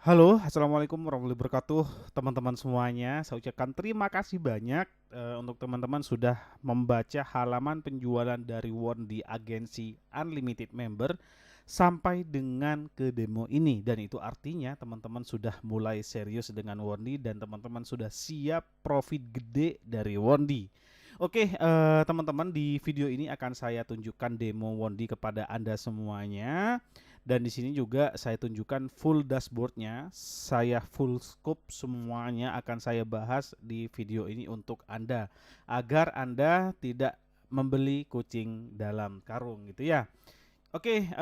Halo, assalamualaikum warahmatullahi wabarakatuh, teman-teman semuanya. Saya ucapkan terima kasih banyak untuk teman-teman sudah membaca halaman penjualan dari Won di agensi Unlimited Member sampai dengan ke demo ini. Dan itu artinya teman-teman sudah mulai serius dengan Wondi dan teman-teman sudah siap profit gede dari Wondi. Oke, teman-teman, di video ini akan saya tunjukkan demo Wondi kepada Anda semuanya. Dan di sini juga saya tunjukkan full dashboardnya, saya full scope semuanya akan saya bahas di video ini untuk Anda agar Anda tidak membeli kucing dalam karung gitu ya. Oke,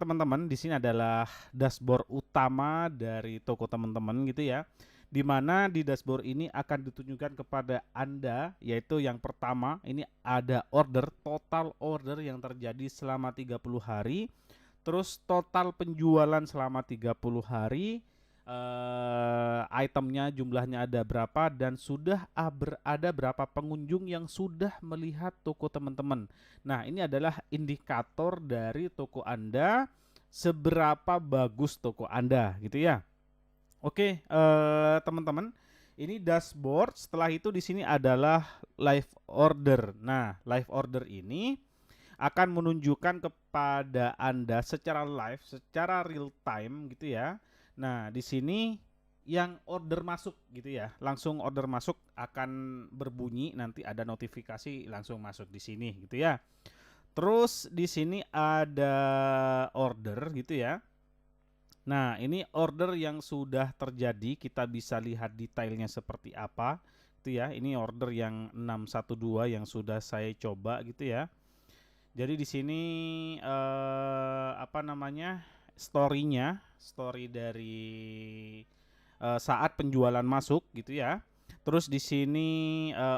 teman-teman, di sini adalah dashboard utama dari toko teman-teman gitu ya. Di mana di dashboard ini akan ditunjukkan kepada Anda, yaitu yang pertama ini ada order, total order yang terjadi selama 30 hari, terus total penjualan selama 30 hari, itemnya jumlahnya ada berapa dan sudah ada berapa pengunjung yang sudah melihat toko teman-teman. Nah, ini adalah indikator dari toko Anda, seberapa bagus toko Anda gitu ya. Oke, teman-teman, ini dashboard. Setelah itu di sini adalah live order. Nah, live order ini akan menunjukkan kepada Anda secara live, secara real time gitu ya. Nah, di sini yang order masuk gitu ya, langsung order masuk akan berbunyi, nanti ada notifikasi langsung masuk di sini gitu ya. Terus di sini ada order gitu ya. Nah, ini order yang sudah terjadi, kita bisa lihat detailnya seperti apa gitu ya. Ini order yang 612 yang sudah saya coba gitu ya. Jadi di sini apa namanya, story dari saat penjualan masuk gitu ya. Terus di sini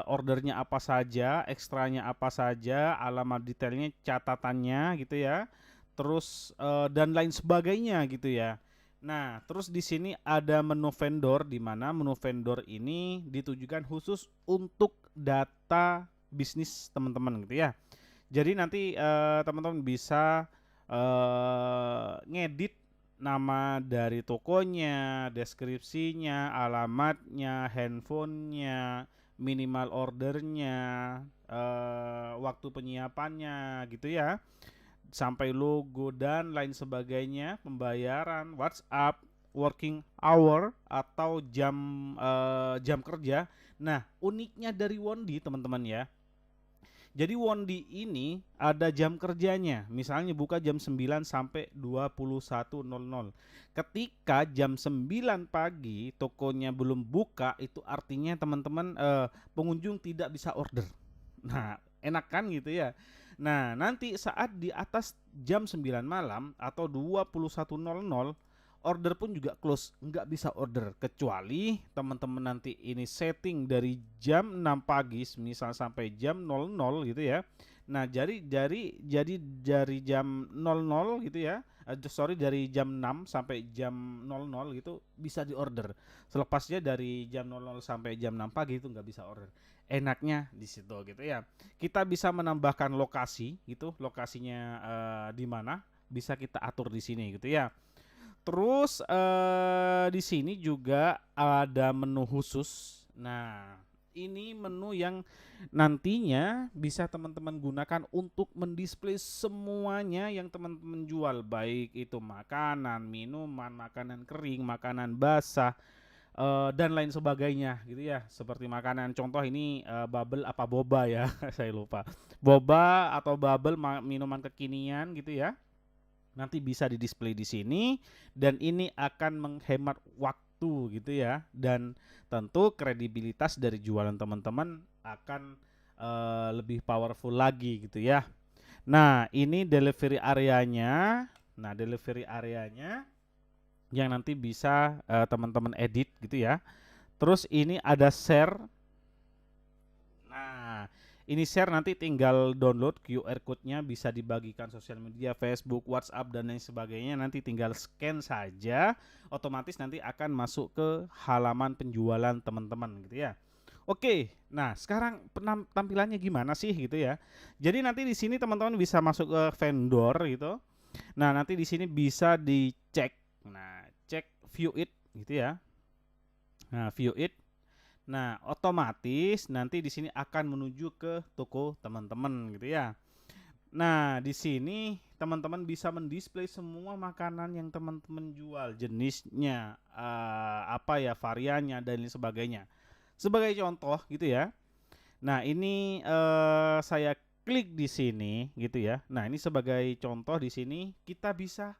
ordernya apa saja, ekstranya apa saja, alamat detailnya, catatannya gitu ya. Terus dan lain sebagainya gitu ya. Nah, terus di sini ada menu vendor, di mana menu vendor ini ditujukan khusus untuk data bisnis teman-teman gitu ya. Jadi nanti teman-teman bisa ngedit nama dari tokonya, deskripsinya, alamatnya, handphonenya, minimal ordernya, waktu penyiapannya gitu ya, sampai logo dan lain sebagainya, pembayaran, WhatsApp, working hour atau jam kerja. Nah, uniknya dari Wondi teman-teman ya, jadi Wondi ini ada jam kerjanya. Misalnya buka jam 9 sampai 21.00. Ketika jam 9 pagi tokonya belum buka, itu artinya teman-teman pengunjung tidak bisa order. Nah, enak kan gitu ya. Nah, nanti saat di atas jam 9 malam atau 21.00, order pun juga close, nggak bisa order, kecuali teman-teman nanti ini setting dari jam 6 pagi misal sampai jam 00 gitu ya. Nah, dari jam 00 gitu ya. Sorry, dari jam 6 sampai jam 00 gitu bisa diorder. Selepasnya dari jam 00 sampai jam 6 pagi itu nggak bisa order. Enaknya di situ gitu ya. Kita bisa menambahkan lokasi gitu, lokasinya di mana bisa kita atur di sini gitu ya. Terus di sini juga ada menu khusus. Nah, ini menu yang nantinya bisa teman-teman gunakan untuk mendisplay semuanya yang teman-teman jual, baik itu makanan, minuman, makanan kering, makanan basah, dan lain sebagainya gitu ya. Seperti makanan contoh ini bubble apa boba ya, saya lupa. Boba atau bubble, minuman kekinian gitu ya, nanti bisa di-display di sini dan ini akan menghemat waktu gitu ya, dan tentu kredibilitas dari jualan teman-teman akan lebih powerful lagi gitu ya. Nah, ini delivery areanya. Nah, delivery areanya yang nanti bisa teman-teman edit gitu ya. Terus ini ada share. Nah, ini share nanti tinggal download QR code-nya, bisa dibagikan sosial media, Facebook, WhatsApp dan lain sebagainya. Nanti tinggal scan saja, otomatis nanti akan masuk ke halaman penjualan teman-teman gitu ya. Oke, nah sekarang tampilannya gimana sih gitu ya. Jadi nanti di sini teman-teman bisa masuk ke vendor gitu. Nah, nanti di sini bisa dicek. Nah, cek view it gitu ya. Nah, view it. Nah, otomatis nanti di sini akan menuju ke toko teman-teman gitu ya. Nah, di sini teman-teman bisa mendisplay semua makanan yang teman-teman jual, jenisnya, apa ya, variannya dan lain sebagainya. Sebagai contoh gitu ya. Nah, ini saya klik di sini gitu ya. Nah, ini sebagai contoh di sini kita bisa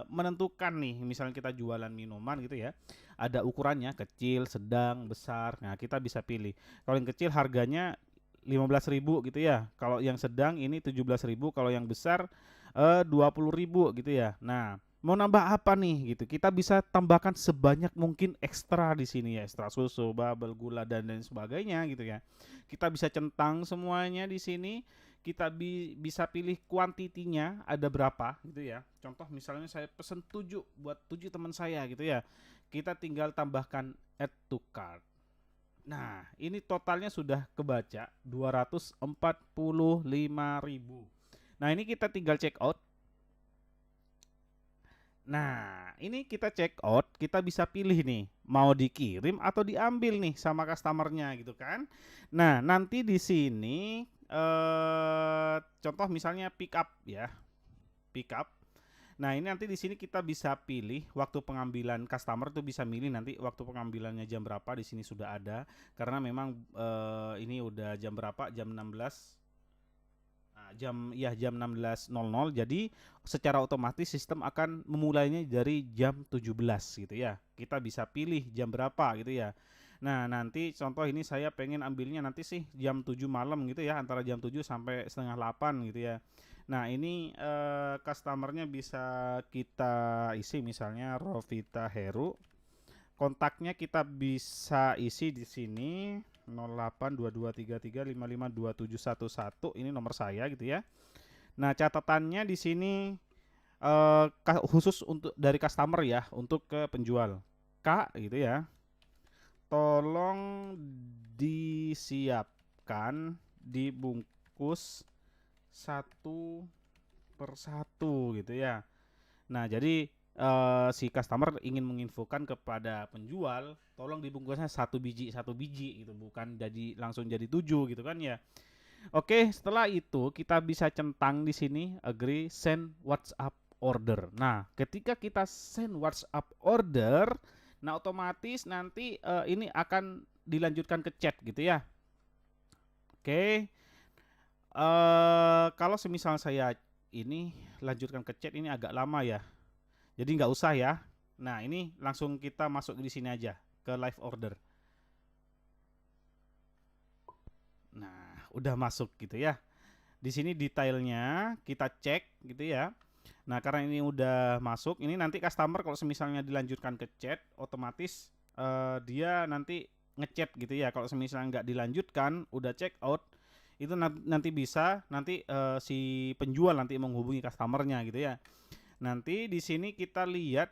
menentukan nih, misalnya kita jualan minuman gitu ya. Ada ukurannya kecil, sedang, besar. Nah, kita bisa pilih. Kalau yang kecil harganya 15.000 gitu ya. Kalau yang sedang ini 17.000, kalau yang besar 20.000 gitu ya. Nah, mau nambah apa nih gitu? Kita bisa tambahkan sebanyak mungkin ekstra di sini ya, ekstra susu, bubble, gula dan lain sebagainya gitu ya. Kita bisa centang semuanya di sini. Kita bisa pilih kuantitinya ada berapa gitu ya. Contoh misalnya saya pesen 7 buat 7 teman saya gitu ya. Kita tinggal tambahkan add to cart. Nah, ini totalnya sudah kebaca 245.000. Nah, ini kita tinggal check out. Nah, ini kita check out, kita bisa pilih nih, mau dikirim atau diambil nih sama customernya gitu kan. Nah, nanti di sini contoh misalnya pick up ya, pick up. Nah, ini nanti di sini kita bisa pilih waktu pengambilan, customer tuh bisa milih nanti waktu pengambilannya jam berapa, di sini sudah ada karena memang ini udah jam berapa, jam 16. Nah, jam 16.00, jadi secara otomatis sistem akan memulainya dari jam 17 gitu ya. Kita bisa pilih jam berapa gitu ya. Nah, nanti contoh ini saya pengen ambilnya nanti sih jam 7 malam gitu ya, antara jam 7 sampai setengah 8 gitu ya. Nah, ini customernya bisa kita isi misalnya Rovita Heru. Kontaknya kita bisa isi di sini 082233552711, ini nomor saya gitu ya. Nah, catatannya di sini khusus untuk dari customer ya, untuk ke penjual. Kak gitu ya. Tolong disiapkan dibungkus satu persatu gitu ya. Nah, jadi si customer ingin menginfokan kepada penjual, tolong dibungkusnya satu biji gitu, bukan jadi langsung jadi 7 gitu kan ya. Oke, setelah itu kita bisa centang di sini agree send WhatsApp order. Nah, ketika kita send WhatsApp order, nah otomatis nanti ini akan dilanjutkan ke chat gitu ya. Oke. Kalau semisal saya ini lanjutkan ke chat, ini agak lama ya. Jadi nggak usah ya. Nah, ini langsung kita masuk di sini aja ke live order. Nah, udah masuk gitu ya. Di sini detailnya kita cek gitu ya. Nah, karena ini udah masuk, ini nanti customer kalau semisalnya dilanjutkan ke chat, otomatis dia nanti ngechat gitu ya. Kalau semisalnya nggak dilanjutkan, udah check out, itu nanti bisa nanti si penjual nanti menghubungi customernya gitu ya. Nanti di sini kita lihat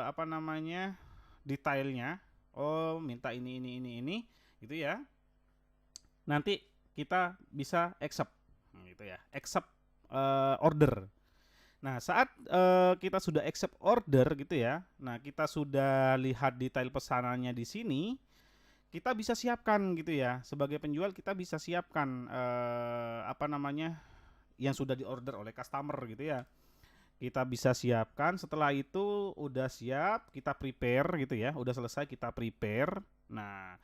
apa namanya, detailnya. Oh, minta ini gitu ya. Nanti kita bisa accept gitu ya. Accept order. Nah, saat kita sudah accept order gitu ya. Nah, kita sudah lihat detail pesanannya di sini, kita bisa siapkan gitu ya. Sebagai penjual kita bisa siapkan apa namanya, yang sudah diorder oleh customer gitu ya. Kita bisa siapkan, setelah itu udah siap, kita prepare gitu ya. Udah selesai kita prepare. Nah,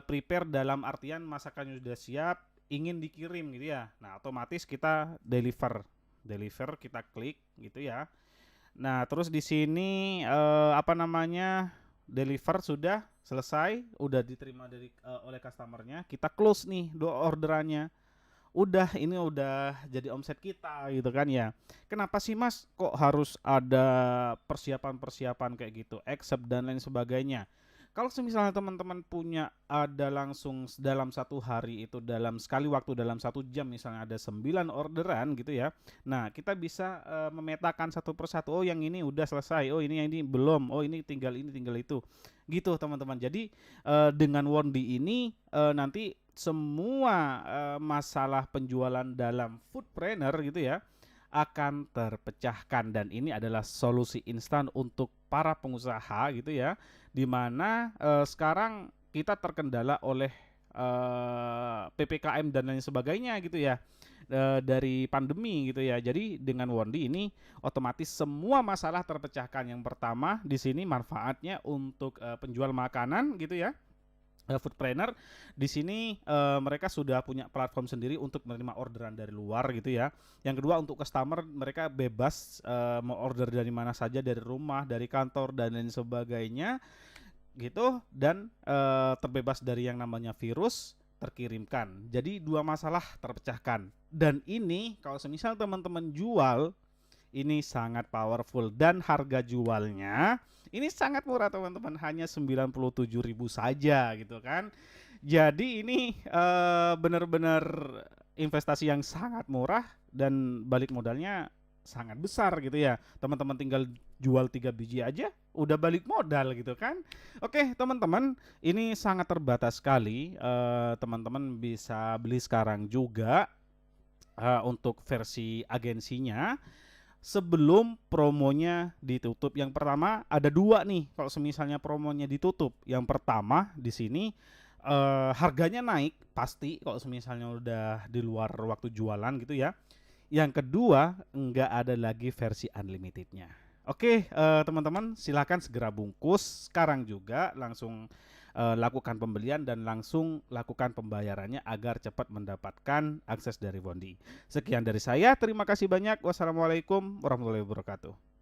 prepare dalam artian masakannya sudah siap, ingin dikirim gitu ya. Nah, otomatis kita deliver kita klik gitu ya. Nah, terus di sini apa namanya, deliver sudah selesai, udah diterima dari oleh customernya, kita close nih orderannya. Udah, ini udah jadi omset kita gitu kan ya. Kenapa sih Mas kok harus ada persiapan-persiapan kayak gitu, accept dan lain sebagainya? Kalau misalnya teman-teman punya ada langsung dalam satu hari itu, dalam sekali waktu dalam 1 jam misalnya ada 9 orderan gitu ya. Nah, kita bisa memetakan satu persatu. Oh, yang ini udah selesai. Oh, ini yang ini belum. Oh, ini tinggal itu. Gitu teman-teman. Jadi dengan Wondi ini nanti semua masalah penjualan dalam Foodpreneur gitu ya akan terpecahkan, dan ini adalah solusi instan untuk para pengusaha gitu ya, di mana sekarang kita terkendala oleh PPKM dan lain sebagainya gitu ya, dari pandemi gitu ya. Jadi dengan Wondi ini otomatis semua masalah terpecahkan. Yang pertama di sini manfaatnya untuk penjual makanan gitu ya, foodpreneur. Di sini mereka sudah punya platform sendiri untuk menerima orderan dari luar gitu ya. Yang kedua untuk customer, mereka bebas mau order dari mana saja, dari rumah, dari kantor dan lain sebagainya gitu, dan terbebas dari yang namanya virus terkirimkan. Jadi dua masalah terpecahkan. Dan ini kalau semisal teman-teman jual, ini sangat powerful, dan harga jualnya ini sangat murah teman-teman, hanya 97.000 saja gitu kan. Jadi ini benar-benar investasi yang sangat murah dan balik modalnya sangat besar gitu ya. Teman-teman tinggal jual 3 biji aja udah balik modal gitu kan. Oke, teman-teman, ini sangat terbatas sekali. Teman-teman bisa beli sekarang juga untuk versi agensinya sebelum promonya ditutup. Yang pertama ada dua nih, kalau semisalnya promonya ditutup. Yang pertama di sini harganya naik pasti kalau semisalnya udah di luar waktu jualan gitu ya. Yang kedua nggak ada lagi versi unlimitednya. Oke, teman-teman silahkan segera bungkus sekarang juga, langsung lakukan pembelian dan langsung lakukan pembayarannya agar cepat mendapatkan akses dari Wondi. Sekian dari saya, terima kasih banyak. Wassalamualaikum warahmatullahi wabarakatuh.